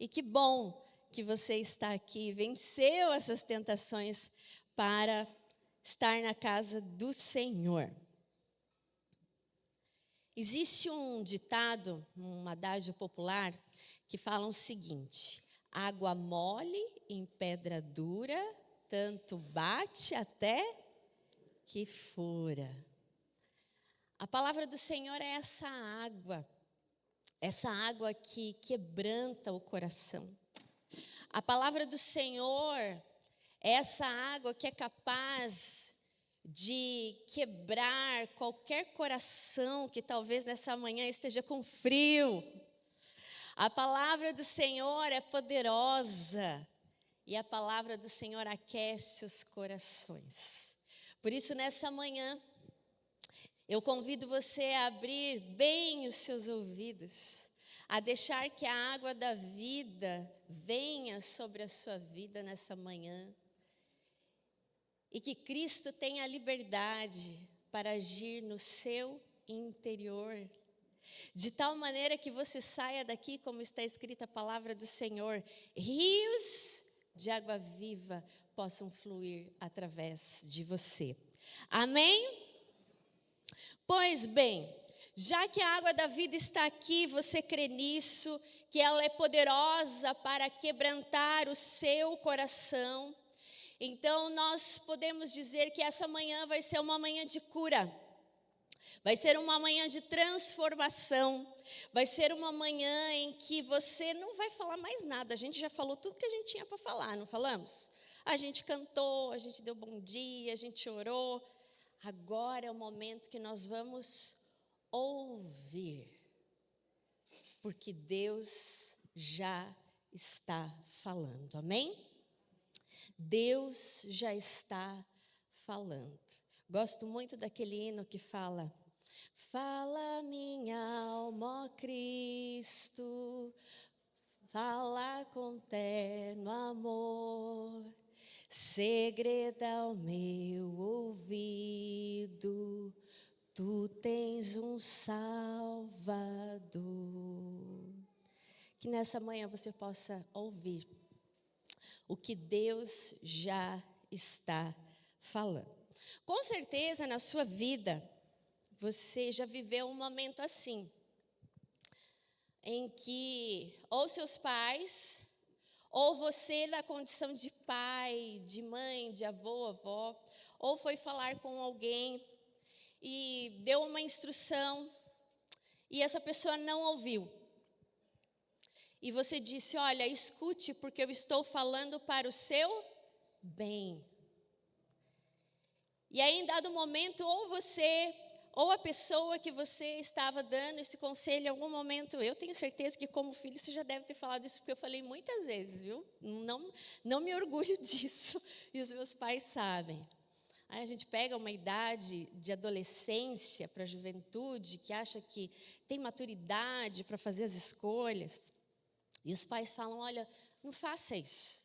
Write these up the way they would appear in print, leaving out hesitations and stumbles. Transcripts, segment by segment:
E que bom que você está aqui, venceu essas tentações para estar na casa do Senhor. Existe um ditado, um adágio popular, que fala o seguinte: água mole em pedra dura, tanto bate até que fura. A palavra do Senhor é essa água que quebranta o coração. A palavra do Senhor é essa água que é capaz de quebrar qualquer coração que talvez nessa manhã esteja com frio. A palavra do Senhor é poderosa e a palavra do Senhor aquece os corações. Por isso, nessa manhã, eu convido você a abrir bem os seus ouvidos, a deixar que a água da vida venha sobre a sua vida nessa manhã. E que Cristo tenha liberdade para agir no seu interior. De tal maneira que você saia daqui, como está escrita a palavra do Senhor, rios de água viva possam fluir através de você. Amém? Pois bem, já que a água da vida está aqui, você crê nisso, que ela é poderosa para quebrantar o seu coração. Então, nós podemos dizer que essa manhã vai ser uma manhã de cura, vai ser uma manhã de transformação, vai ser uma manhã em que você não vai falar mais nada. A gente já falou tudo que a gente tinha para falar, não falamos? A gente cantou, a gente deu bom dia, a gente orou. Agora é o momento que nós vamos ouvir, porque Deus já está falando, amém? Deus já está falando. Gosto muito daquele hino que fala: fala minha alma, ó Cristo, fala com terno amor, segreda ao meu ouvido, tu tens um Salvador. Que nessa manhã você possa ouvir o que Deus já está falando. Com certeza, na sua vida, você já viveu um momento assim, em que ou seus pais, ou você na condição de pai, de mãe, de avô, avó, ou foi falar com alguém e deu uma instrução e essa pessoa não ouviu. E você disse: olha, escute, porque eu estou falando para o seu bem. E aí, em dado momento, ou você, ou a pessoa que você estava dando esse conselho, em algum momento, eu tenho certeza que como filho você já deve ter falado isso, porque eu falei muitas vezes, viu? Não me orgulho disso, e os meus pais sabem. Aí a gente pega uma idade de adolescência para a juventude, que acha que tem maturidade para fazer as escolhas. E os pais falam: olha, não faça isso.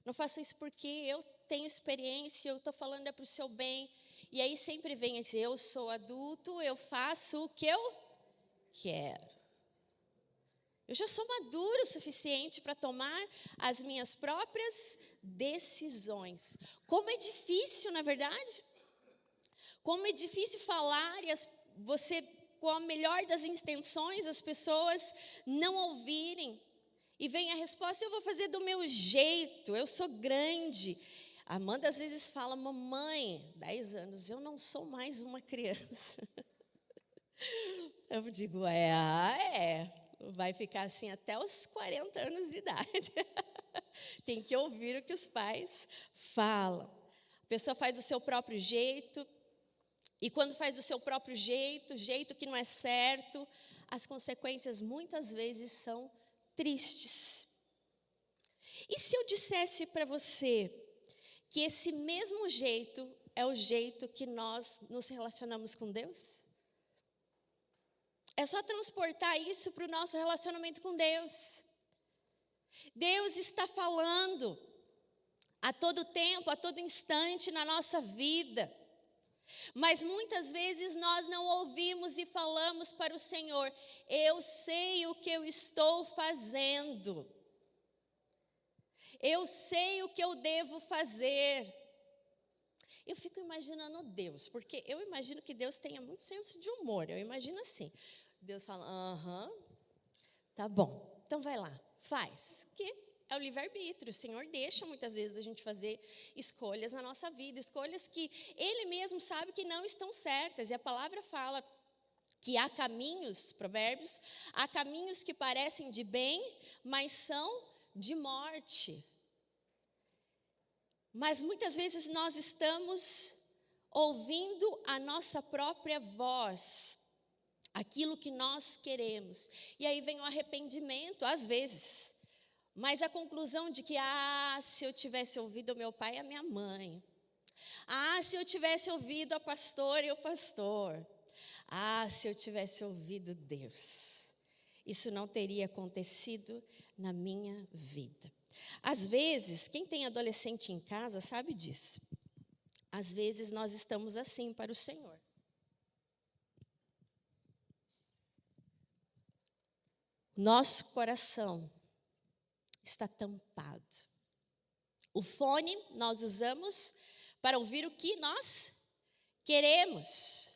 Não faça isso porque eu tenho experiência, eu estou falando é para o seu bem. E aí sempre vem assim: eu sou adulto, eu faço o que eu quero. Eu já sou maduro o suficiente para tomar as minhas próprias decisões. Como é difícil, na verdade? Como é difícil falar e você, com a melhor das intenções, as pessoas não ouvirem. E vem a resposta: eu vou fazer do meu jeito, eu sou grande. A Amanda às vezes fala: mamãe, 10 anos, eu não sou mais uma criança. Eu digo: vai ficar assim até os 40 anos de idade. Tem que ouvir o que os pais falam. A pessoa faz do seu próprio jeito, e quando faz do seu próprio jeito, jeito que não é certo, as consequências muitas vezes são tristes. E se eu dissesse para você que esse mesmo jeito é o jeito que nós nos relacionamos com Deus? É só transportar isso para o nosso relacionamento com Deus. Deus está falando a todo tempo, a todo instante na nossa vida. Mas muitas vezes nós não ouvimos e falamos para o Senhor: eu sei o que eu estou fazendo. Eu sei o que eu devo fazer. Eu fico imaginando Deus, porque eu imagino que Deus tenha muito senso de humor. Eu imagino assim. Deus fala, tá bom, então vai lá, faz. Que é o livre-arbítrio. O Senhor deixa muitas vezes a gente fazer escolhas na nossa vida, escolhas que Ele mesmo sabe que não estão certas. E a palavra fala que há caminhos, Provérbios, há caminhos que parecem de bem, mas são de morte. Mas muitas vezes nós estamos ouvindo a nossa própria voz, aquilo que nós queremos. E aí vem o arrependimento, às vezes. Mas a conclusão de que, se eu tivesse ouvido o meu pai e a minha mãe. Se eu tivesse ouvido a pastora e o pastor. Se eu tivesse ouvido Deus. Isso não teria acontecido na minha vida. Às vezes, quem tem adolescente em casa sabe disso. Às vezes nós estamos assim para o Senhor. Nosso coração está tampado. O fone nós usamos para ouvir o que nós queremos.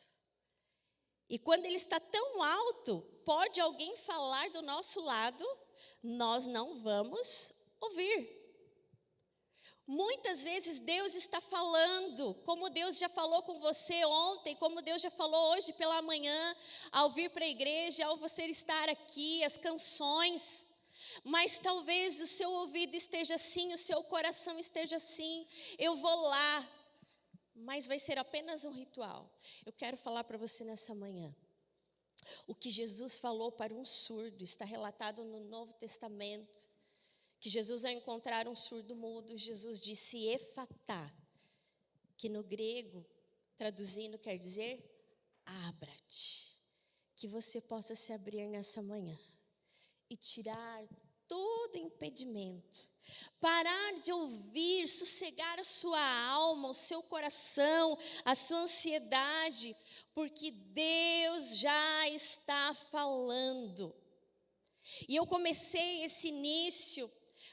E quando ele está tão alto, pode alguém falar do nosso lado, nós não vamos ouvir. Muitas vezes Deus está falando, como Deus já falou com você ontem, como Deus já falou hoje pela manhã, ao vir para a igreja, ao você estar aqui, as canções. Mas talvez o seu ouvido esteja assim, o seu coração esteja assim, eu vou lá, mas vai ser apenas um ritual. Eu quero falar para você nessa manhã. O que Jesus falou para um surdo, está relatado no Novo Testamento. Que Jesus, ao encontrar um surdo mudo, Jesus disse efatá, que no grego, traduzindo, quer dizer abra-te. Que você possa se abrir nessa manhã e tirar todo impedimento. Parar de ouvir, sossegar a sua alma, o seu coração, a sua ansiedade, porque Deus já está falando. E eu comecei esse início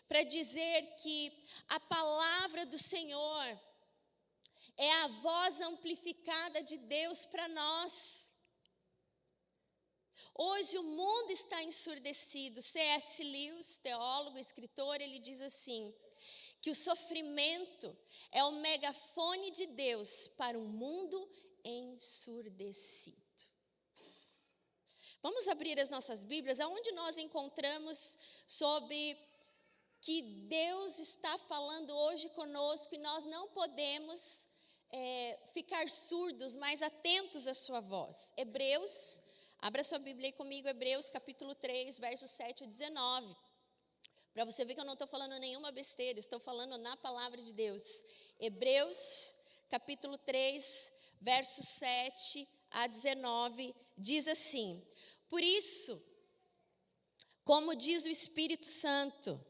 para dizer que a palavra do Senhor é a voz amplificada de Deus para nós. Hoje o mundo está ensurdecido. C.S. Lewis, teólogo, escritor, ele diz assim, que o sofrimento é o megafone de Deus para um mundo ensurdecido. Vamos abrir as nossas Bíblias, aonde nós encontramos sobre que Deus está falando hoje conosco e nós não podemos ficar surdos, mas atentos à sua voz. Hebreus, abra sua Bíblia aí comigo, Hebreus capítulo 3, versos 7 a 19. Para você ver que eu não estou falando nenhuma besteira, estou falando na palavra de Deus. Hebreus capítulo 3, versos 7 a 19, diz assim: por isso, como diz o Espírito Santo,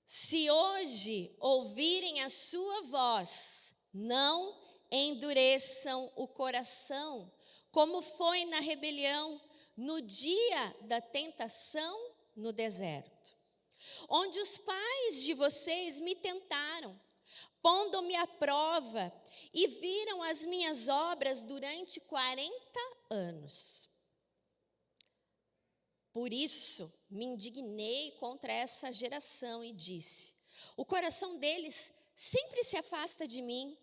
se hoje ouvirem a sua voz, não endureçam o coração, como foi na rebelião, no dia da tentação no deserto, onde os pais de vocês me tentaram, pondo-me à prova, e viram as minhas obras durante 40 anos. Por isso, me indignei contra essa geração e disse: o coração deles sempre se afasta de mim,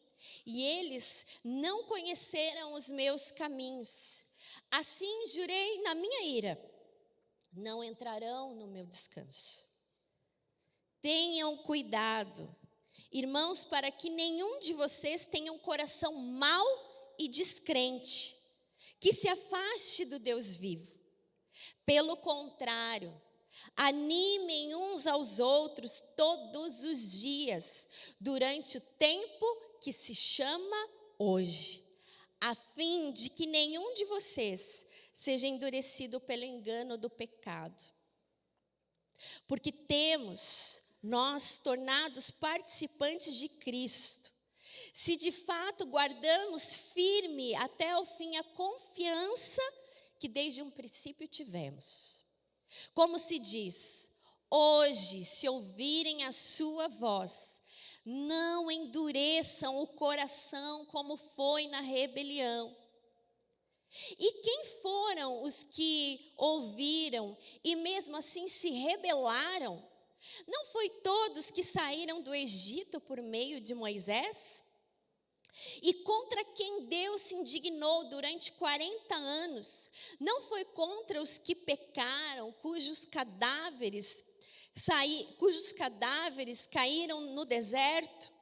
e eles não conheceram os meus caminhos. Assim jurei na minha ira: não entrarão no meu descanso. Tenham cuidado, irmãos, para que nenhum de vocês tenha um coração mau e descrente, que se afaste do Deus vivo. Pelo contrário, animem uns aos outros todos os dias, durante o tempo que se chama hoje, a fim de que nenhum de vocês seja endurecido pelo engano do pecado. Porque temos nós tornados participantes de Cristo, se de fato guardamos firme até o fim a confiança que desde um princípio tivemos. Como se diz: hoje, se ouvirem a sua voz, não endureçam o coração como foi na rebelião. E quem foram os que ouviram e mesmo assim se rebelaram? Não foi todos que saíram do Egito por meio de Moisés? E contra quem Deus se indignou durante 40 anos? Não foi contra os que pecaram, cujos cadáveres caíram no deserto?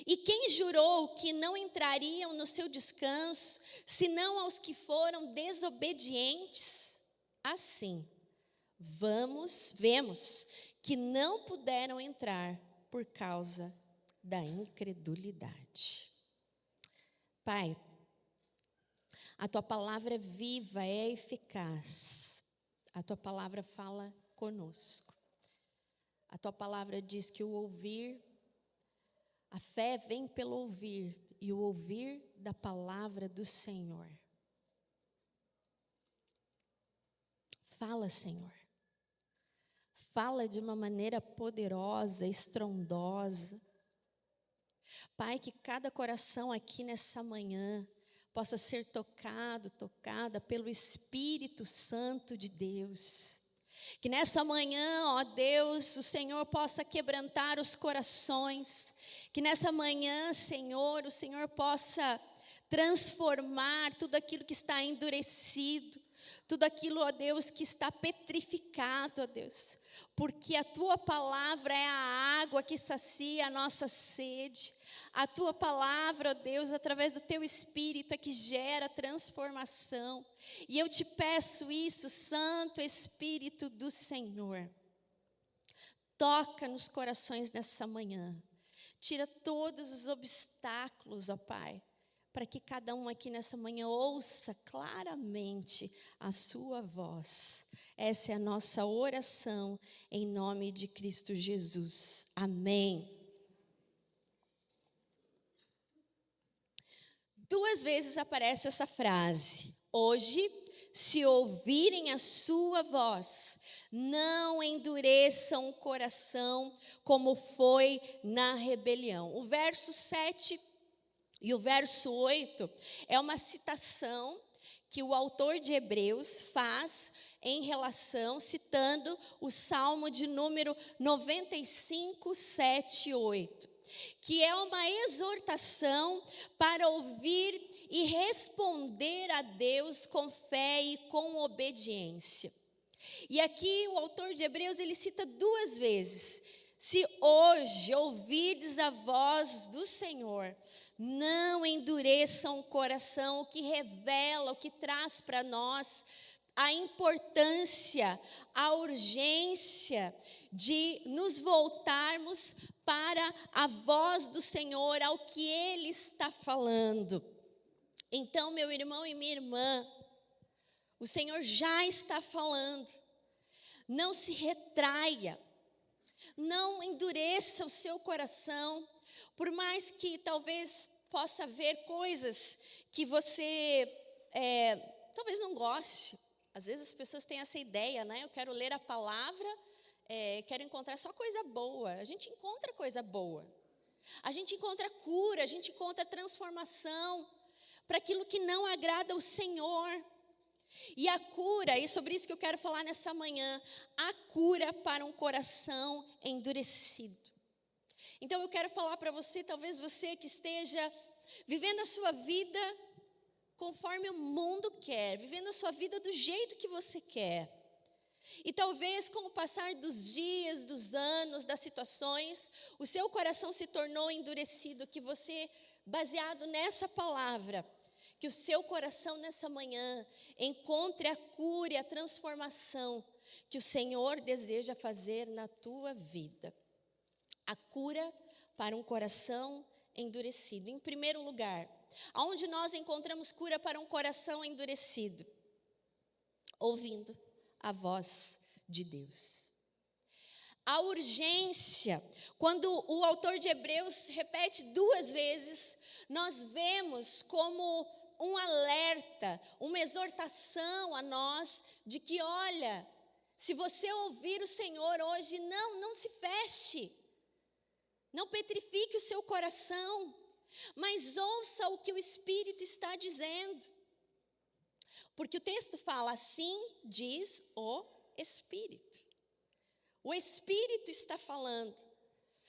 E quem jurou que não entrariam no seu descanso, senão aos que foram desobedientes? Assim, vemos que não puderam entrar por causa da incredulidade. Pai, a tua palavra é viva, é eficaz. A tua palavra fala conosco. A tua palavra diz que a fé vem pelo ouvir, e o ouvir da palavra do Senhor. Fala, Senhor. Fala de uma maneira poderosa, estrondosa. Pai, que cada coração aqui nessa manhã possa ser tocada pelo Espírito Santo de Deus. Que nessa manhã, ó Deus, o Senhor possa quebrantar os corações. Que nessa manhã, Senhor, o Senhor possa transformar tudo aquilo que está endurecido. Tudo aquilo, ó Deus, que está petrificado, ó Deus. Porque a tua palavra é a água que sacia a nossa sede. A tua palavra, ó Deus, através do teu Espírito é que gera transformação. E eu te peço isso, Santo Espírito do Senhor. Toca nos corações nessa manhã. Tira todos os obstáculos, ó Pai, para que cada um aqui nessa manhã ouça claramente a sua voz. Essa é a nossa oração em nome de Cristo Jesus. Amém. 2 vezes aparece essa frase. Hoje, se ouvirem a sua voz, não endureçam o coração como foi na rebelião. O verso 7 e o verso 8 é uma citação que o autor de Hebreus faz em relação, citando o Salmo de número 95, 7 e 8, que é uma exortação para ouvir e responder a Deus com fé e com obediência. E aqui o autor de Hebreus, ele cita 2 vezes: se hoje ouvirdes a voz do Senhor, não endureçam o coração, o que revela, o que traz para nós a importância, a urgência de nos voltarmos para a voz do Senhor, ao que Ele está falando. Então, meu irmão e minha irmã, o Senhor já está falando. Não se retraia, não endureça o seu coração, por mais que talvez possa haver coisas que você talvez não goste. Às vezes as pessoas têm essa ideia, né? Eu quero ler a palavra, quero encontrar só coisa boa. A gente encontra coisa boa. A gente encontra cura, a gente encontra transformação para aquilo que não agrada ao Senhor. E a cura, e sobre isso que eu quero falar nessa manhã, a cura para um coração endurecido. Então eu quero falar para você, talvez você que esteja vivendo a sua vida conforme o mundo quer, vivendo a sua vida do jeito que você quer. E talvez com o passar dos dias, dos anos, das situações, o seu coração se tornou endurecido, que você, baseado nessa palavra, que o seu coração nessa manhã encontre a cura e a transformação que o Senhor deseja fazer na tua vida. A cura para um coração endurecido. Em primeiro lugar, aonde nós encontramos cura para um coração endurecido? Ouvindo a voz de Deus. A urgência, quando o autor de Hebreus repete 2 vezes, nós vemos como um alerta, uma exortação a nós de que, olha, Se você ouvir o Senhor hoje, não se feche. Não petrifique o seu coração, mas ouça o que o Espírito está dizendo. Porque o texto fala, assim diz o Espírito. O Espírito está falando.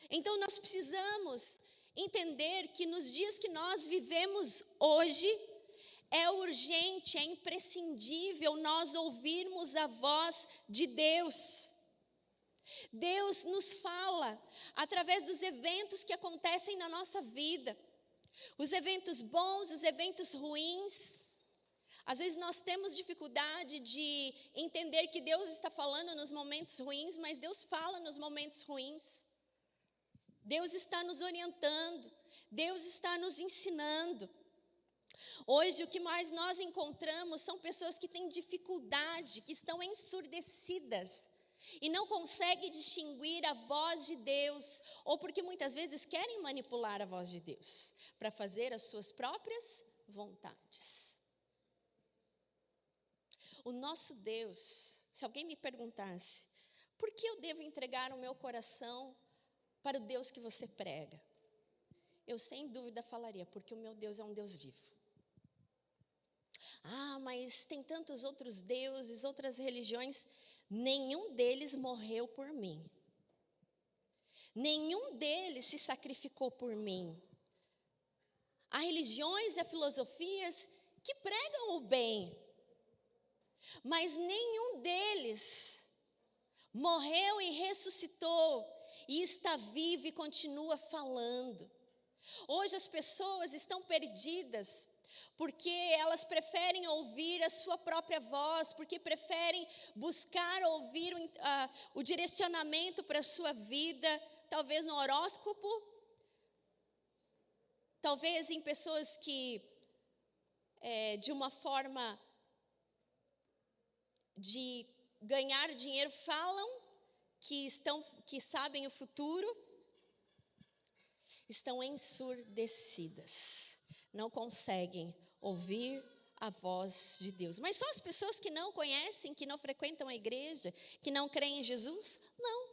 Então nós precisamos entender que nos dias que nós vivemos hoje, é urgente, é imprescindível nós ouvirmos a voz de Deus. Deus nos fala através dos eventos que acontecem na nossa vida. Os eventos bons, os eventos ruins. Às vezes nós temos dificuldade de entender que Deus está falando nos momentos ruins, mas Deus fala nos momentos ruins. Deus está nos orientando, Deus está nos ensinando. Hoje o que mais nós encontramos são pessoas que têm dificuldade, que estão ensurdecidas e não conseguem distinguir a voz de Deus, ou porque muitas vezes querem manipular a voz de Deus para fazer as suas próprias vontades. O nosso Deus, se alguém me perguntasse, por que eu devo entregar o meu coração para o Deus que você prega? Eu sem dúvida falaria, porque o meu Deus é um Deus vivo. Ah, mas tem tantos outros deuses, outras religiões, nenhum deles morreu por mim. Nenhum deles se sacrificou por mim. Há religiões e há filosofias que pregam o bem, mas nenhum deles morreu e ressuscitou e está vivo e continua falando. Hoje as pessoas estão perdidas porque elas preferem ouvir a sua própria voz, porque preferem buscar ouvir o direcionamento para a sua vida, talvez no horóscopo, talvez em pessoas que, de uma forma de ganhar dinheiro, falam que sabem o futuro, estão ensurdecidas, não conseguem ouvir a voz de Deus. Mas só as pessoas que não conhecem, que não frequentam a igreja, que não creem em Jesus? Não.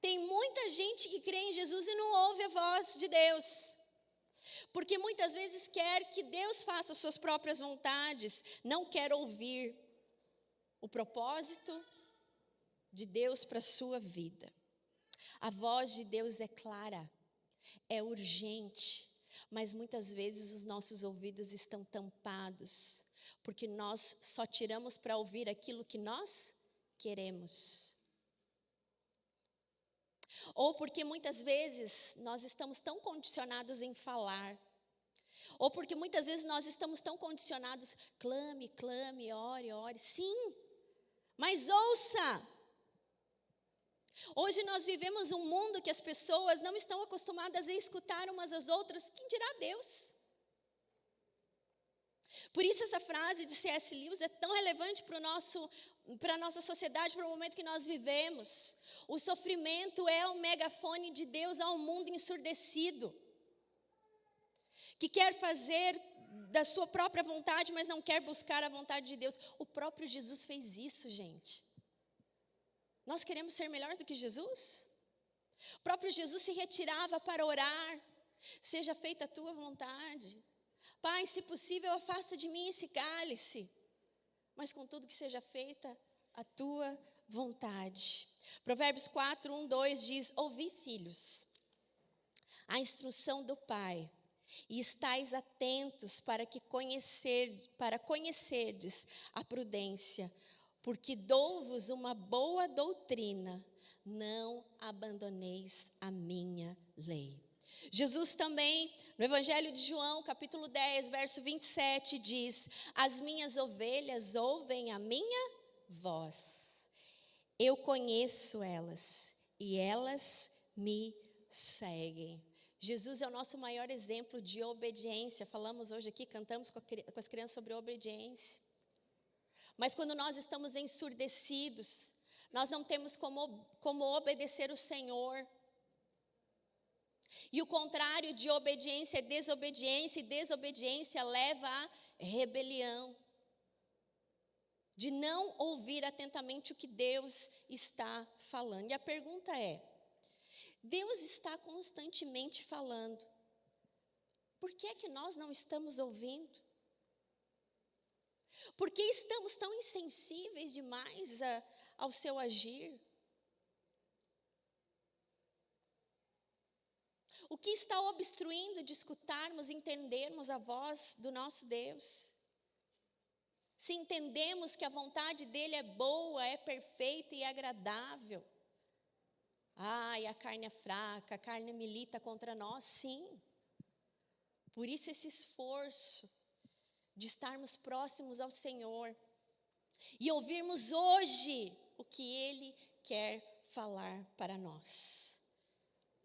Tem muita gente que crê em Jesus e não ouve a voz de Deus. Porque muitas vezes quer que Deus faça suas próprias vontades, não quer ouvir o propósito de Deus para a sua vida. A voz de Deus é clara, é urgente, mas muitas vezes os nossos ouvidos estão tampados, porque nós só tiramos para ouvir aquilo que nós queremos. Ou porque muitas vezes nós estamos tão condicionados em falar, ou porque muitas vezes nós estamos tão condicionados, clame, clame, ore, ore. Sim, mas ouça. Hoje nós vivemos um mundo que as pessoas não estão acostumadas a escutar umas às outras, quem dirá Deus? Por isso essa frase de C.S. Lewis é tão relevante para a nossa sociedade, para o momento que nós vivemos. O sofrimento é o megafone de Deus ao mundo ensurdecido, que quer fazer da sua própria vontade, mas não quer buscar a vontade de Deus. O próprio Jesus fez isso, gente. Nós queremos ser melhor do que Jesus? O próprio Jesus se retirava para orar. Seja feita a tua vontade. Pai, se possível, afasta de mim esse cálice. Mas contudo que seja feita a tua vontade. Provérbios 4, 1, 2 diz: ouvi, filhos, a instrução do Pai, e estais atentos para conhecerdes a prudência, porque dou-vos uma boa doutrina, não abandoneis a minha lei. Jesus também, no Evangelho de João, capítulo 10, verso 27, diz: as minhas ovelhas ouvem a minha voz, eu conheço elas, e elas me seguem. Jesus é o nosso maior exemplo de obediência. Falamos hoje aqui, cantamos com as crianças sobre obediência. Mas quando nós estamos ensurdecidos, nós não temos como obedecer o Senhor. E o contrário de obediência é desobediência, e desobediência leva à rebelião. de não ouvir atentamente o que Deus está falando. E a pergunta é: Deus está constantemente falando, por que é que nós não estamos ouvindo? Por que estamos tão insensíveis demais ao seu agir? O que está obstruindo de escutarmos e entendermos a voz do nosso Deus? Se entendemos que a vontade dele é boa, é perfeita e agradável. Ai, a carne é fraca, a carne milita contra nós, sim. Por isso esse esforço de estarmos próximos ao Senhor e ouvirmos hoje o que Ele quer falar para nós.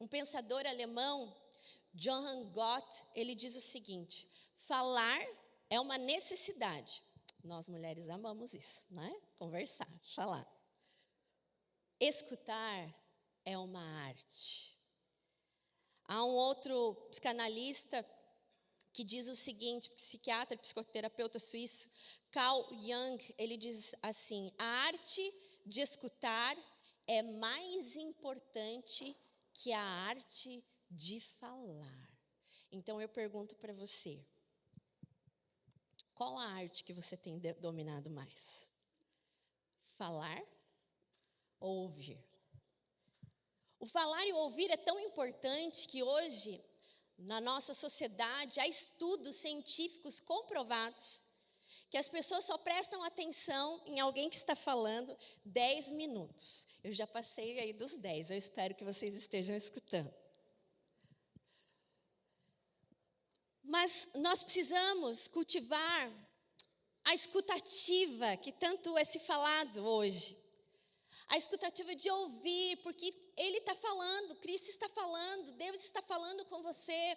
Um pensador alemão, Johann Gott, ele diz o seguinte: falar é uma necessidade. Nós mulheres amamos isso, né? Conversar, falar. Escutar é uma arte. Há um outro psicanalista que diz o seguinte, psiquiatra e psicoterapeuta suíço, Carl Jung, ele diz assim: a arte de escutar é mais importante que a arte de falar. Então eu pergunto para você, qual a arte que você tem dominado mais? Falar ou ouvir? O falar e o ouvir é tão importante que hoje, na nossa sociedade, há estudos científicos comprovados que as pessoas só prestam atenção em alguém que está falando 10 minutos. Eu já passei aí dos 10, eu espero que vocês estejam escutando. Mas nós precisamos cultivar a escutativa, que tanto é se falado hoje. A escutativa de ouvir, porque Ele está falando, Cristo está falando, Deus está falando com você.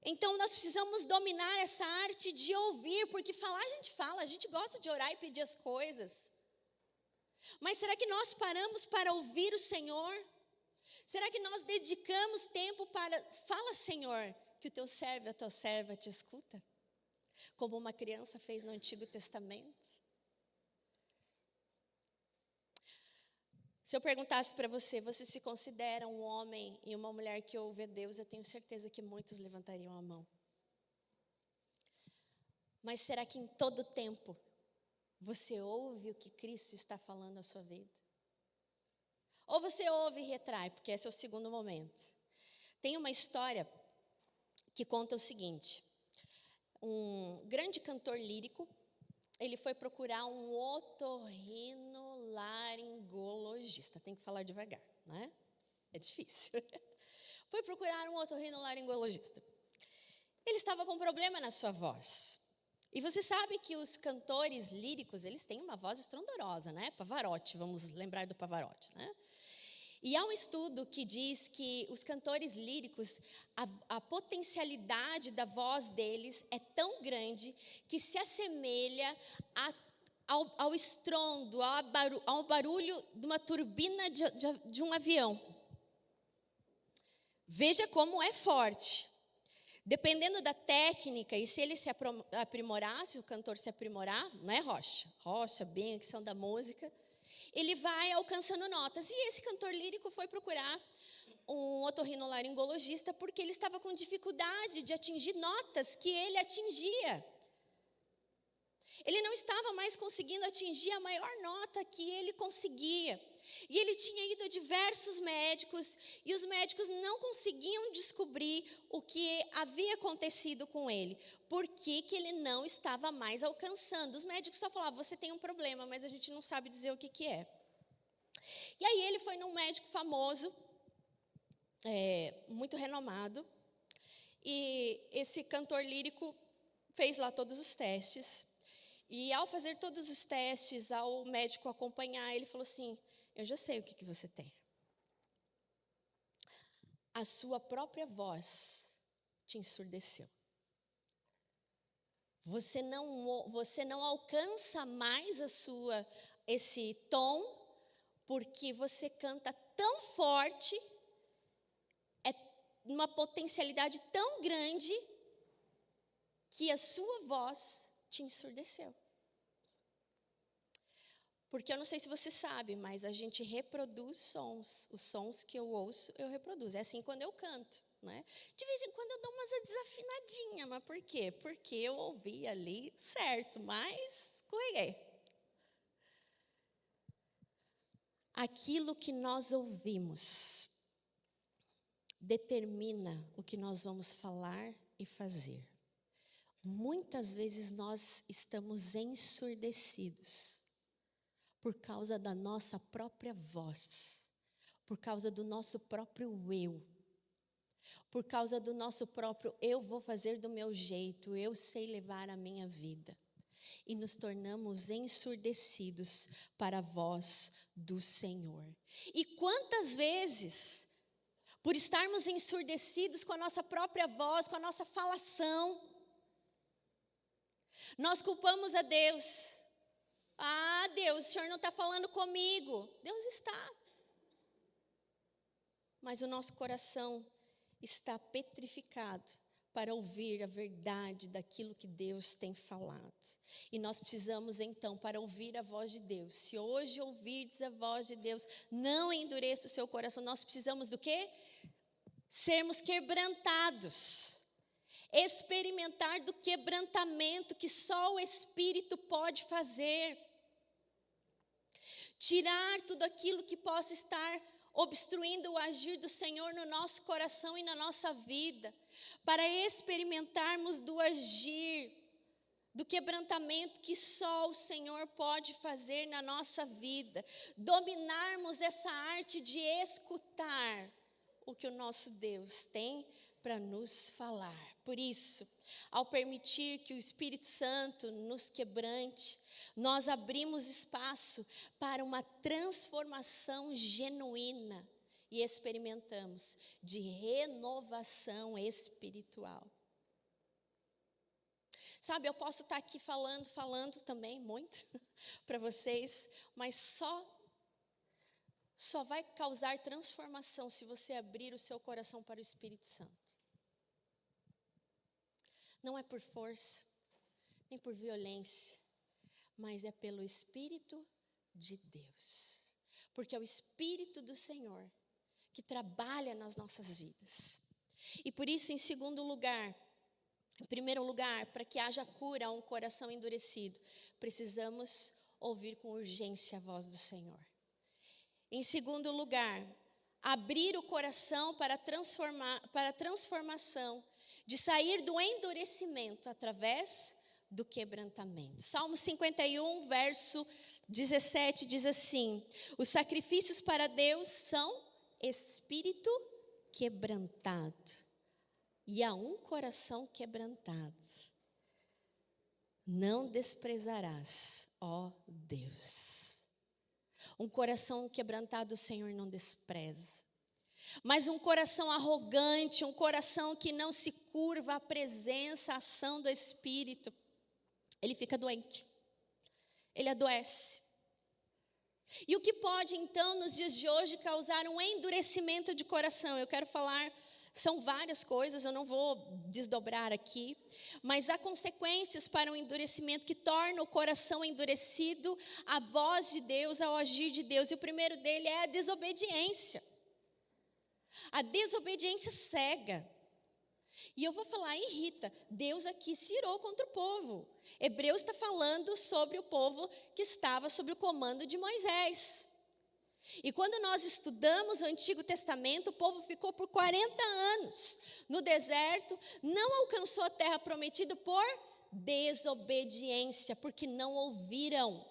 Então, nós precisamos dominar essa arte de ouvir, porque falar a gente fala, a gente gosta de orar e pedir as coisas. Mas será que nós paramos para ouvir o Senhor? Será que nós dedicamos tempo para... Fala, Senhor, que o teu servo, a tua serva te escuta, como uma criança fez no Antigo Testamento. Se eu perguntasse para você, você se considera um homem e uma mulher que ouve a Deus, eu tenho certeza que muitos levantariam a mão. Mas será que em todo tempo você ouve o que Cristo está falando à sua vida? Ou você ouve e retrai, porque esse é o segundo momento. Tem uma história que conta o seguinte: um grande cantor lírico, ele foi procurar um otorrinolaringologista. Tem que falar devagar, né? É difícil. Foi procurar um otorrinolaringologista. Ele estava com um problema na sua voz. E você sabe que os cantores líricos, eles têm uma voz estrondorosa, né? Pavarotti, vamos lembrar do Pavarotti, né? E há um estudo que diz que os cantores líricos, a potencialidade da voz deles é tão grande que se assemelha ao estrondo, ao barulho de uma turbina de um avião. Veja como é forte. Dependendo da técnica, e se ele se aprimorar, se o cantor se aprimorar, não é Rocha, bem a questão da música, ele vai alcançando notas. E esse cantor lírico foi procurar um otorrinolaringologista porque ele estava com dificuldade de atingir notas que ele atingia. Ele não estava mais conseguindo atingir a maior nota que ele conseguia. E ele tinha ido a diversos médicos, e os médicos não conseguiam descobrir o que havia acontecido com ele. Por que ele não estava mais alcançando? Os médicos só falavam: você tem um problema, mas a gente não sabe dizer o que é. E aí ele foi num médico famoso, muito renomado, e esse cantor lírico fez lá todos os testes. E ao fazer todos os testes, ao médico acompanhar, ele falou assim: eu já sei o que você tem. A sua própria voz te ensurdeceu. Você não alcança mais esse tom, porque você canta tão forte, é uma potencialidade tão grande, que a sua voz te ensurdeceu. Porque eu não sei se você sabe, mas a gente reproduz sons. Os sons que eu ouço, eu reproduzo. É assim quando eu canto, né? De vez em quando eu dou umas desafinadinhas, mas por quê? Porque eu ouvi ali certo, mas escorreguei. Aquilo que nós ouvimos determina o que nós vamos falar e fazer. Muitas vezes nós estamos ensurdecidos por causa da nossa própria voz, por causa do nosso próprio eu, por causa do nosso próprio eu vou fazer do meu jeito, eu sei levar a minha vida. E nos tornamos ensurdecidos para a voz do Senhor. E quantas vezes, por estarmos ensurdecidos com a nossa própria voz, com a nossa falação, nós culpamos a Deus. Ah, Deus, o Senhor não está falando comigo. Deus está. Mas o nosso coração está petrificado para ouvir a verdade daquilo que Deus tem falado. E nós precisamos então, para ouvir a voz de Deus, se hoje ouvirdes a voz de Deus, não endureça o seu coração. Nós precisamos do quê? Sermos quebrantados. Experimentar do quebrantamento que só o Espírito pode fazer. Tirar tudo aquilo que possa estar obstruindo o agir do Senhor no nosso coração e na nossa vida, para experimentarmos do agir, do quebrantamento que só o Senhor pode fazer na nossa vida, dominarmos essa arte de escutar o que o nosso Deus tem para nos falar. Por isso, ao permitir que o Espírito Santo nos quebrante, nós abrimos espaço para uma transformação genuína e experimentamos de renovação espiritual. Sabe, eu posso estar aqui falando também muito para vocês, mas só vai causar transformação se você abrir o seu coração para o Espírito Santo. Não é por força, nem por violência, mas é pelo Espírito de Deus. Porque é o Espírito do Senhor que trabalha nas nossas vidas. E por isso, em primeiro lugar, para que haja cura a um coração endurecido, precisamos ouvir com urgência a voz do Senhor. Em segundo lugar, abrir o coração para a transformação, de sair do endurecimento através do quebrantamento. Salmo 51, verso 17 diz assim: os sacrifícios para Deus são espírito quebrantado, e a um coração quebrantado não desprezarás, ó Deus. Um coração quebrantado o Senhor não despreza. Mas um coração arrogante, um coração que não se curva à presença, à ação do Espírito, ele fica doente, ele adoece. E o que pode então nos dias de hoje causar um endurecimento de coração? Eu quero falar, são várias coisas, eu não vou desdobrar aqui, mas há consequências para um endurecimento que torna o coração endurecido à voz de Deus, ao agir de Deus. E o primeiro dele é a desobediência. A desobediência cega. E eu vou falar, irrita. Deus aqui se irou contra o povo. Hebreus está falando sobre o povo que estava sob o comando de Moisés. E quando nós estudamos o Antigo Testamento, o povo ficou por 40 anos no deserto, não alcançou a terra prometida por desobediência, porque não ouviram.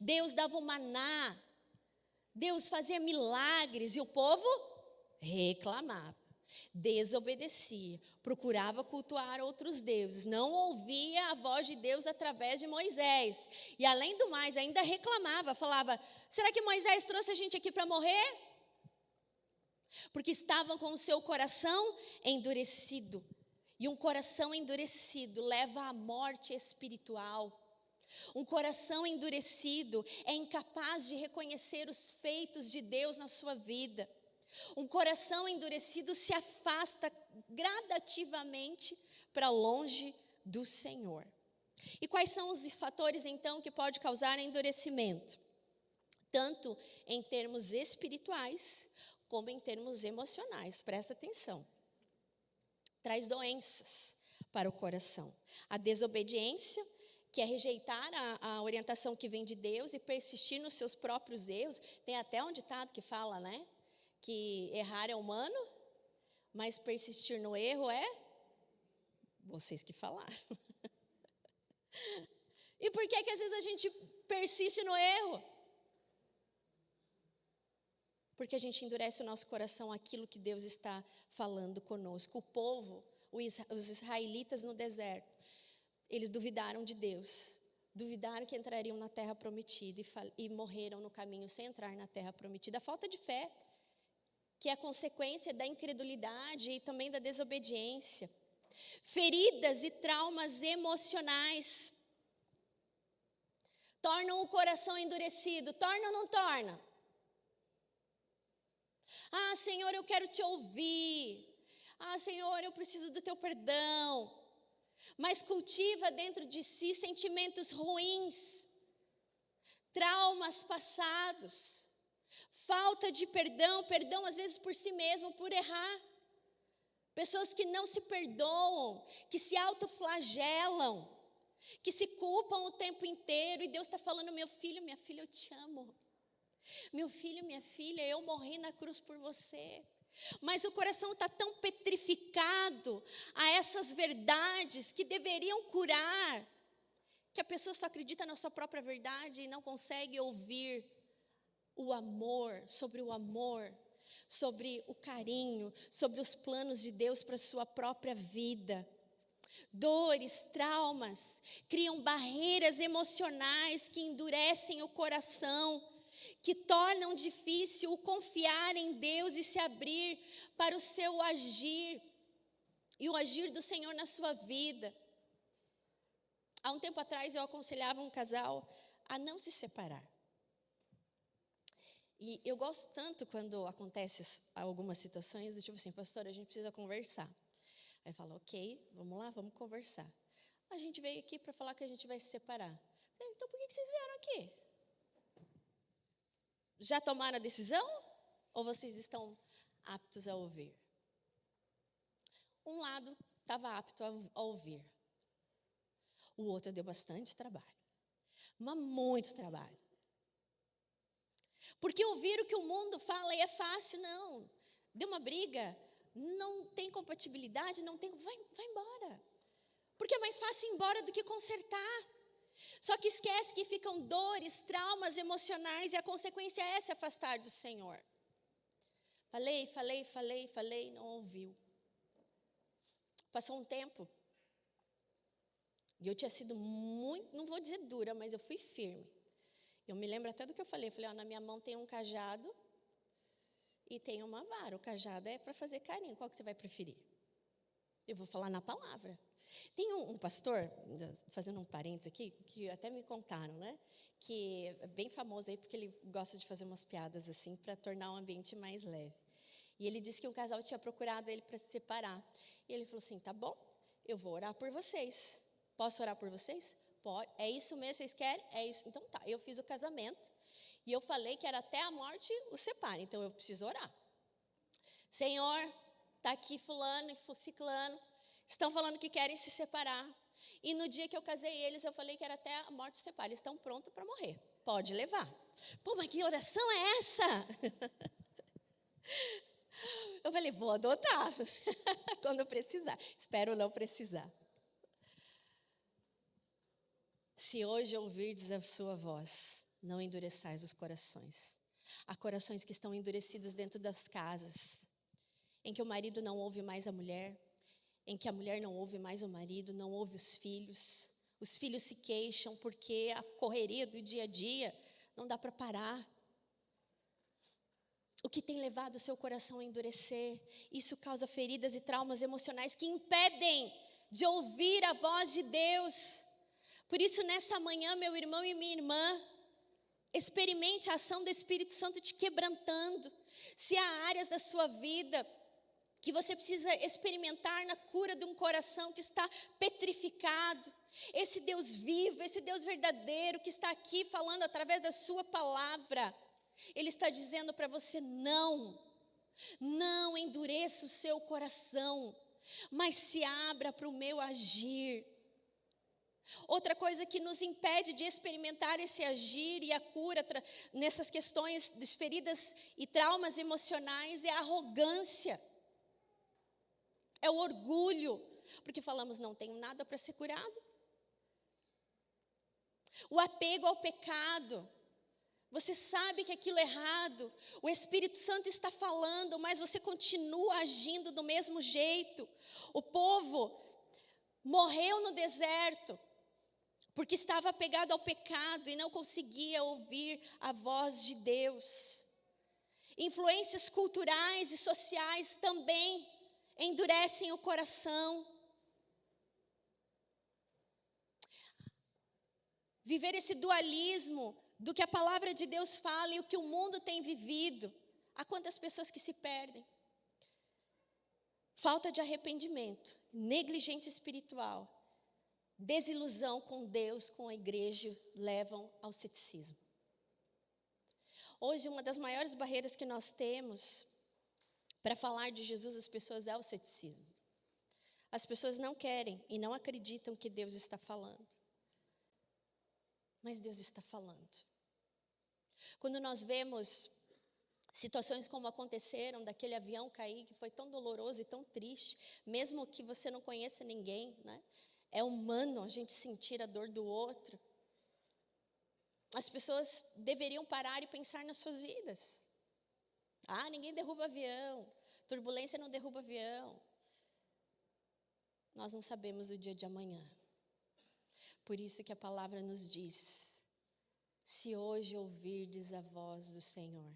Deus dava o maná, Deus fazia milagres e o povo reclamava, desobedecia, procurava cultuar outros deuses, não ouvia a voz de Deus através de Moisés. E além do mais, ainda reclamava, falava: será que Moisés trouxe a gente aqui para morrer? Porque estavam com o seu coração endurecido. E um coração endurecido leva à morte espiritual. Um coração endurecido é incapaz de reconhecer os feitos de Deus na sua vida. Um coração endurecido se afasta gradativamente para longe do Senhor. E quais são os fatores, então, que pode causar endurecimento? Tanto em termos espirituais, como em termos emocionais. Presta atenção. Traz doenças para o coração. A desobediência, que é rejeitar a orientação que vem de Deus e persistir nos seus próprios erros. Tem até um ditado que fala, né? Que errar é humano, mas persistir no erro é vocês que falaram. E por que às vezes a gente persiste no erro? Porque a gente endurece o nosso coração àquilo que Deus está falando conosco. O povo, os israelitas no deserto, eles duvidaram de Deus. Duvidaram que entrariam na terra prometida e morreram no caminho sem entrar na terra prometida. A falta de fé, que é a consequência da incredulidade e também da desobediência. Feridas e traumas emocionais tornam o coração endurecido. Torna ou não torna? Ah, Senhor, eu quero te ouvir. Ah, Senhor, eu preciso do teu perdão. Mas cultiva dentro de si sentimentos ruins, traumas passados, falta de perdão, perdão às vezes por si mesmo, por errar. Pessoas que não se perdoam, que se autoflagelam, que se culpam o tempo inteiro. E Deus está falando, meu filho, minha filha, eu te amo. Meu filho, minha filha, eu morri na cruz por você. Mas o coração está tão petrificado a essas verdades que deveriam curar, que a pessoa só acredita na sua própria verdade e não consegue ouvir o amor, sobre o carinho, sobre os planos de Deus para a sua própria vida. Dores, traumas, criam barreiras emocionais que endurecem o coração, que tornam difícil o confiar em Deus e se abrir para o seu agir, e o agir do Senhor na sua vida. Há um tempo atrás eu aconselhava um casal a não se separar. E eu gosto tanto quando acontecem algumas situações, do tipo assim, pastor, a gente precisa conversar. Aí fala, ok, vamos lá, vamos conversar. A gente veio aqui para falar que a gente vai se separar. Então por que vocês vieram aqui? Já tomaram a decisão? Ou vocês estão aptos a ouvir? Um lado estava apto a ouvir. O outro deu bastante trabalho. Mas muito trabalho. Porque ouvir o que o mundo fala é fácil, não. Deu uma briga, não tem compatibilidade, não tem... Vai embora. Porque é mais fácil ir embora do que consertar. Só que esquece que ficam dores, traumas emocionais e a consequência é se afastar do Senhor. Falei, não ouviu. Passou um tempo e eu tinha sido muito, não vou dizer dura, mas eu fui firme. Eu me lembro até do que eu falei. Eu falei, na minha mão tem um cajado e tem uma vara. O cajado é para fazer carinho. Qual que você vai preferir? Eu vou falar na palavra. Tem um pastor, fazendo um parênteses aqui, que até me contaram, né? Que é bem famoso aí porque ele gosta de fazer umas piadas assim para tornar o ambiente mais leve. E ele disse que um casal tinha procurado ele para se separar. E ele falou assim, tá bom, eu vou orar por vocês. Posso orar por vocês? Pode. É isso mesmo, vocês querem? É isso. Então tá, eu fiz o casamento e eu falei que era até a morte os separe. Então eu preciso orar. Senhor, tá aqui fulano e ciclano. Estão falando que querem se separar. E no dia que eu casei eles, eu falei que era até a morte separar. Eles estão prontos para morrer. Pode levar. Pô, mas que oração é essa? Eu falei, vou adotar. Quando eu precisar. Espero não precisar. Se hoje ouvirdes a sua voz, não endureçais os corações. Há corações que estão endurecidos dentro das casas, em que o marido não ouve mais a mulher, em que a mulher não ouve mais o marido, não ouve os filhos se queixam porque a correria do dia a dia não dá para parar. O que tem levado o seu coração a endurecer? Isso causa feridas e traumas emocionais que impedem de ouvir a voz de Deus. Por isso, nessa manhã, meu irmão e minha irmã, experimente a ação do Espírito Santo te quebrantando. Se há áreas da sua vida que você precisa experimentar na cura de um coração que está petrificado, Esse Deus vivo, esse Deus verdadeiro que está aqui falando através da sua palavra, Ele está dizendo para você: não endureça o seu coração, mas se abra para o meu agir. Outra coisa que nos impede de experimentar esse agir e a cura nessas questões das feridas e traumas emocionais é a arrogância, é o orgulho, porque falamos: não tenho nada para ser curado. O apego ao pecado. Você sabe que aquilo é errado, o Espírito Santo está falando, mas você continua agindo do mesmo jeito. O povo morreu no deserto, porque estava apegado ao pecado e não conseguia ouvir a voz de Deus. Influências culturais e sociais também endurecem o coração. Viver esse dualismo do que a palavra de Deus fala e o que o mundo tem vivido. Há quantas pessoas que se perdem? Falta de arrependimento, negligência espiritual, desilusão com Deus, com a igreja, levam ao ceticismo. Hoje, uma das maiores barreiras que nós temos para falar de Jesus às pessoas é o ceticismo. As pessoas não querem e não acreditam que Deus está falando. Mas Deus está falando. Quando nós vemos situações como aconteceram, daquele avião cair, que foi tão doloroso e tão triste, mesmo que você não conheça ninguém, né? É humano a gente sentir a dor do outro. As pessoas deveriam parar e pensar nas suas vidas. Ninguém derruba avião, turbulência não derruba avião. Nós não sabemos o dia de amanhã. Por isso que a palavra nos diz: se hoje ouvirdes a voz do Senhor,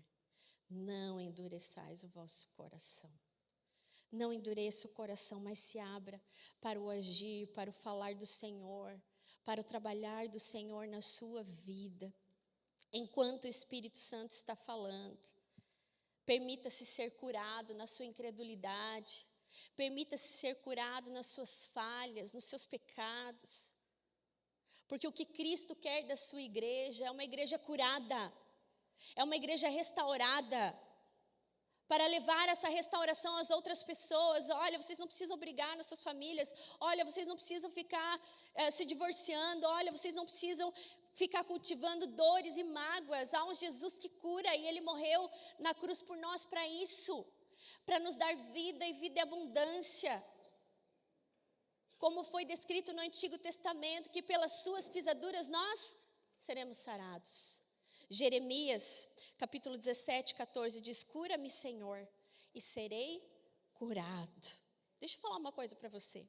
não endureçais o vosso coração. Não endureça o coração, mas se abra para o agir, para o falar do Senhor, para o trabalhar do Senhor na sua vida. Enquanto o Espírito Santo está falando, permita-se ser curado na sua incredulidade, permita-se ser curado nas suas falhas, nos seus pecados. Porque o que Cristo quer da sua igreja é uma igreja curada, é uma igreja restaurada, para levar essa restauração às outras pessoas. Olha, vocês não precisam brigar nas suas famílias, olha, vocês não precisam ficar se divorciando, olha, vocês não precisam ficar cultivando dores e mágoas. Há um Jesus que cura e Ele morreu na cruz por nós para isso, para nos dar vida e vida em abundância. Como foi descrito no Antigo Testamento, que pelas suas pisaduras nós seremos sarados. Jeremias, capítulo 17, 14, diz: cura-me, Senhor, e serei curado. Deixa eu falar uma coisa para você.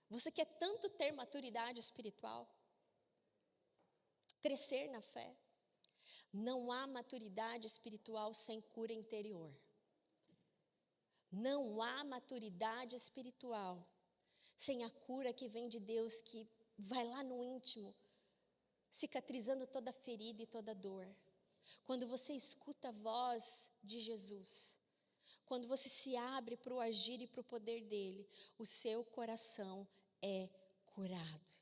Você quer tanto ter maturidade espiritual? Crescer na fé? Não há maturidade espiritual sem cura interior. Não há maturidade espiritual sem a cura que vem de Deus, que vai lá no íntimo, cicatrizando toda ferida e toda dor. Quando você escuta a voz de Jesus, quando você se abre para o agir e para o poder dele, o seu coração é curado.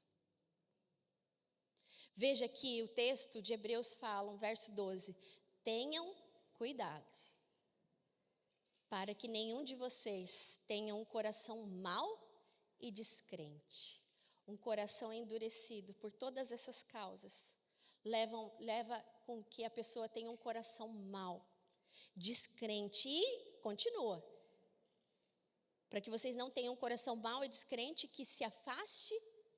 Veja que o texto de Hebreus fala, verso 12: tenham cuidado, para que nenhum de vocês tenha um coração mau e descrente. Um coração endurecido por todas essas causas leva com que a pessoa tenha um coração mau, descrente. E continua: para que vocês não tenham um coração mau e descrente que se afaste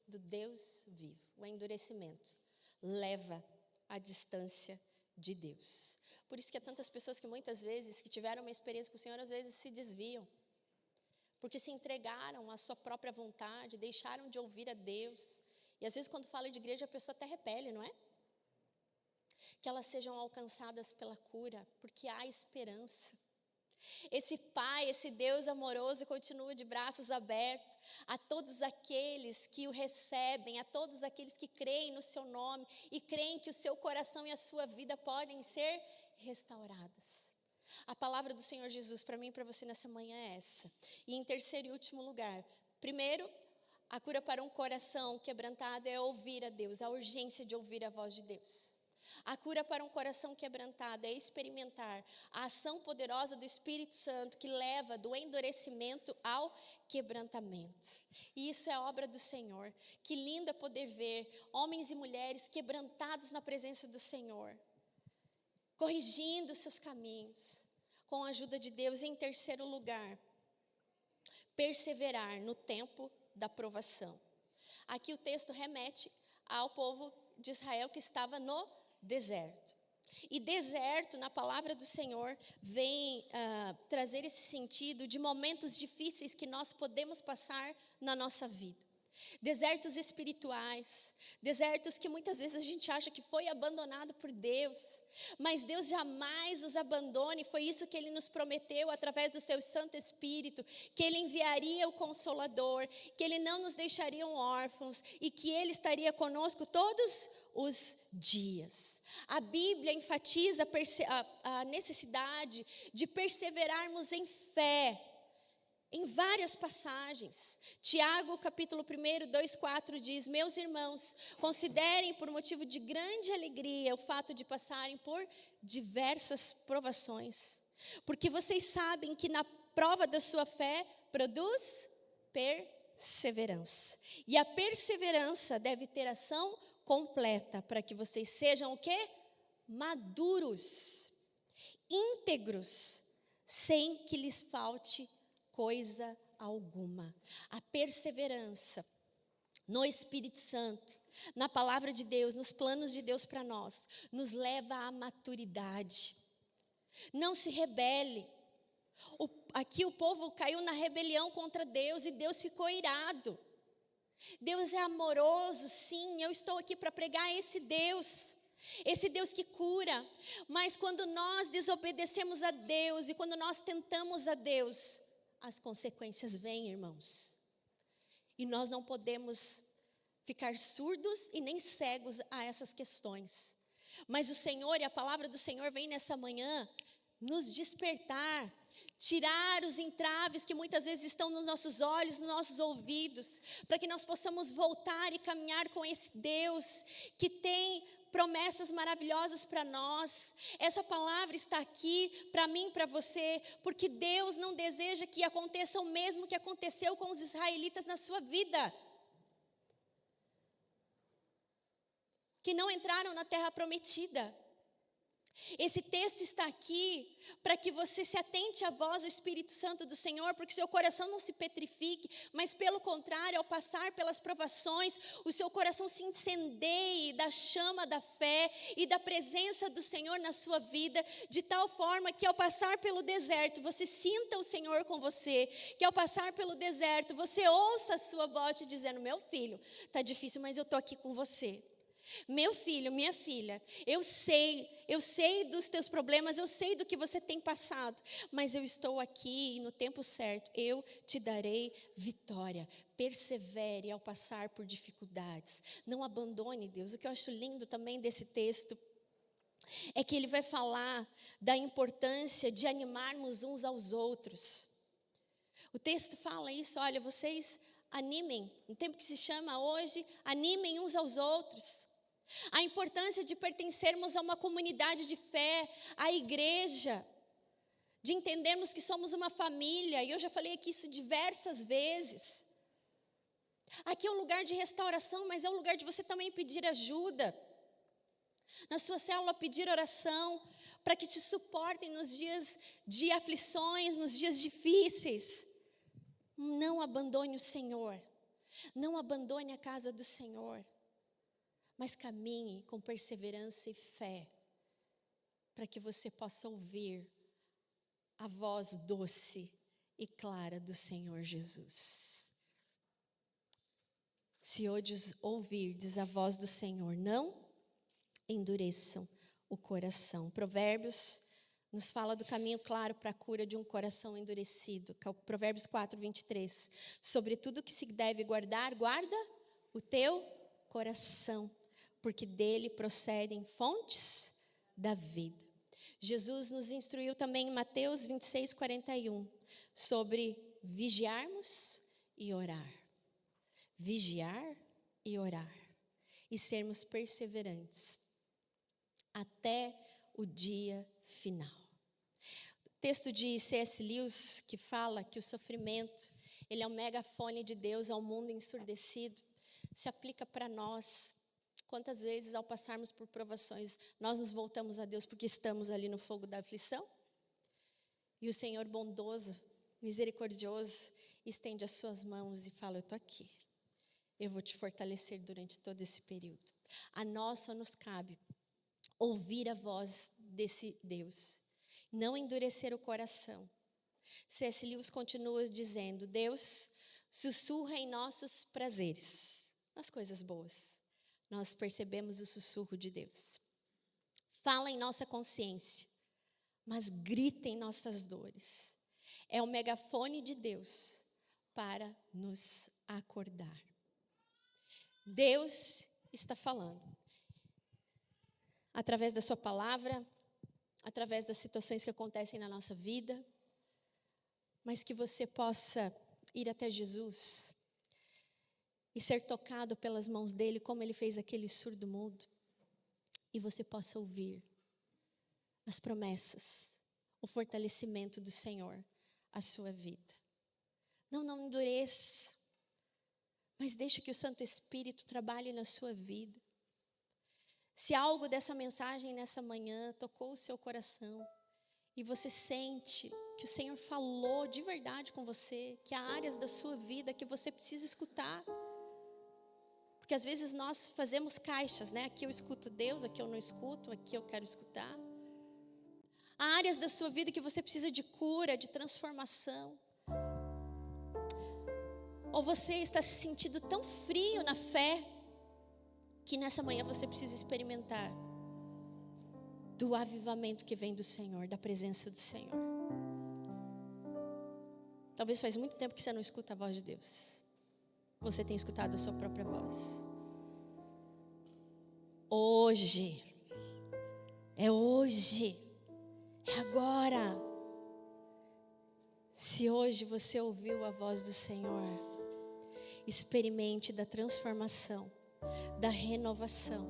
do Deus vivo. O endurecimento leva à distância de Deus. Por isso que há tantas pessoas que muitas vezes, que tiveram uma experiência com o Senhor, às vezes se desviam, porque se entregaram à sua própria vontade, deixaram de ouvir a Deus. E às vezes quando fala de igreja a pessoa até repele, não é? Que elas sejam alcançadas pela cura, porque há esperança. Esse Pai, esse Deus amoroso continua de braços abertos a todos aqueles que o recebem, a todos aqueles que creem no seu nome e creem que o seu coração e a sua vida podem ser restauradas. A palavra do Senhor Jesus para mim e para você nessa manhã é essa. E em terceiro e último lugar, primeiro, A cura para um coração quebrantado é ouvir a Deus, a urgência de ouvir a voz de Deus. A cura para um coração quebrantado é experimentar a ação poderosa do Espírito Santo que leva do endurecimento ao quebrantamento. E isso é obra do Senhor. Que lindo é poder ver homens e mulheres quebrantados na presença do Senhor, corrigindo seus caminhos, com a ajuda de Deus. Em terceiro lugar, perseverar no tempo da provação. Aqui o texto remete ao povo de Israel que estava no deserto. E deserto, na palavra do Senhor, vem trazer esse sentido de momentos difíceis que nós podemos passar na nossa vida. Desertos espirituais, desertos que muitas vezes a gente acha que foi abandonado por Deus, mas Deus jamais nos abandona, e foi isso que Ele nos prometeu através do Seu Santo Espírito, que Ele enviaria o Consolador, que Ele não nos deixaria órfãos e que Ele estaria conosco todos os dias. A Bíblia enfatiza a necessidade de perseverarmos em fé, em várias passagens. Tiago, capítulo 1, 2:4 diz: meus irmãos, considerem por motivo de grande alegria o fato de passarem por diversas provações, porque vocês sabem que na prova da sua fé produz perseverança. E a perseverança deve ter ação completa, para que vocês sejam o quê? Maduros, íntegros, sem que lhes falte coisa alguma. A perseverança no Espírito Santo, na palavra de Deus, nos planos de Deus para nós, nos leva à maturidade. Não se rebele. Aqui o povo caiu na rebelião contra Deus e Deus ficou irado. Deus é amoroso, sim, eu estou aqui para pregar esse Deus que cura. Mas quando nós desobedecemos a Deus e quando nós tentamos a Deus, as consequências vêm, irmãos. E nós não podemos ficar surdos e nem cegos a essas questões. Mas o Senhor e a palavra do Senhor vem nessa manhã nos despertar, tirar os entraves que muitas vezes estão nos nossos olhos, nos nossos ouvidos, para que nós possamos voltar e caminhar com esse Deus que tem promessas maravilhosas para nós. Essa palavra está aqui para mim, para você, porque Deus não deseja que aconteça o mesmo que aconteceu com os israelitas na sua vida, que não entraram na terra prometida. Esse texto está aqui para que você se atente à voz do Espírito Santo do Senhor, porque seu coração não se petrifique, mas pelo contrário, ao passar pelas provações, o seu coração se incendeie da chama da fé e da presença do Senhor na sua vida, de tal forma que ao passar pelo deserto, você sinta o Senhor com você, que ao passar pelo deserto, você ouça a sua voz te dizendo: meu filho, está difícil, mas eu estou aqui com você. Meu filho, minha filha, eu sei dos teus problemas, eu sei do que você tem passado, mas eu estou aqui e no tempo certo eu te darei vitória. Persevere ao passar por dificuldades, não abandone Deus. O que eu acho lindo também desse texto é que ele vai falar da importância de animarmos uns aos outros. O texto fala isso: olha, vocês animem, no tempo que se chama hoje, animem uns aos outros. A importância de pertencermos a uma comunidade de fé, a igreja, de entendermos que somos uma família, e eu já falei aqui isso diversas vezes. Aqui é um lugar de restauração, mas é um lugar de você também pedir ajuda. Na sua célula, pedir oração, para que te suportem nos dias de aflições, nos dias difíceis. Não abandone o Senhor, não abandone a casa do Senhor, mas caminhe com perseverança e fé, para que você possa ouvir a voz doce e clara do Senhor Jesus. Se hoje ouvirdes a voz do Senhor, não endureçam o coração. Provérbios nos fala do caminho claro para a cura de um coração endurecido. Provérbios 4:23. Sobre tudo que se deve guardar, guarda o teu coração, porque dele procedem fontes da vida. Jesus nos instruiu também em Mateus 26:41, sobre vigiarmos e orar. vigiar e orar, e sermos perseverantes até o dia final. O texto de C.S. Lewis, que fala que o sofrimento, ele é um megafone de Deus ao mundo ensurdecido, se aplica para nós. Quantas vezes, ao passarmos por provações, nós nos voltamos a Deus porque estamos ali no fogo da aflição? E o Senhor bondoso, misericordioso, estende as suas mãos e fala: eu estou aqui. Eu vou te fortalecer durante todo esse período. A nós só nos cabe ouvir a voz desse Deus, não endurecer o coração. C.S. Lewis continua dizendo: Deus sussurra em nossos prazeres, nas coisas boas. Nós percebemos o sussurro de Deus. Fala em nossa consciência, mas grita em nossas dores. É o megafone de Deus para nos acordar. Deus está falando através da sua palavra, através das situações que acontecem na nossa vida, mas que você possa ir até Jesus e ser tocado pelas mãos dele, como ele fez aquele surdo mudo, e você possa ouvir as promessas, o fortalecimento do Senhor à sua vida. Não endureça, mas deixe que o Santo Espírito trabalhe na sua vida. Se algo dessa mensagem nessa manhã tocou o seu coração e você sente que o Senhor falou de verdade com você, que há áreas da sua vida que você precisa escutar, porque às vezes nós fazemos caixas, né? Aqui eu escuto Deus, aqui eu não escuto, aqui eu quero escutar. Há áreas da sua vida que você precisa de cura, de transformação. Ou você está se sentindo tão frio na fé, que nessa manhã você precisa experimentar do avivamento que vem do Senhor, da presença do Senhor. Talvez faz muito tempo que você não escuta a voz de Deus. Você tem escutado a sua própria voz. Hoje, é agora. Se hoje você ouviu a voz do Senhor, experimente da transformação, da renovação,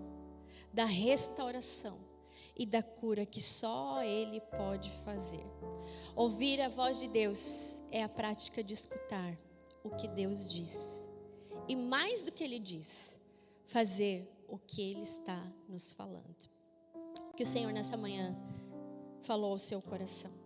da restauração e da cura que só Ele pode fazer. Ouvir a voz de Deus é a prática de escutar o que Deus diz. E mais do que Ele diz, fazer o que Ele está nos falando. Que o Senhor nessa manhã falou ao seu coração.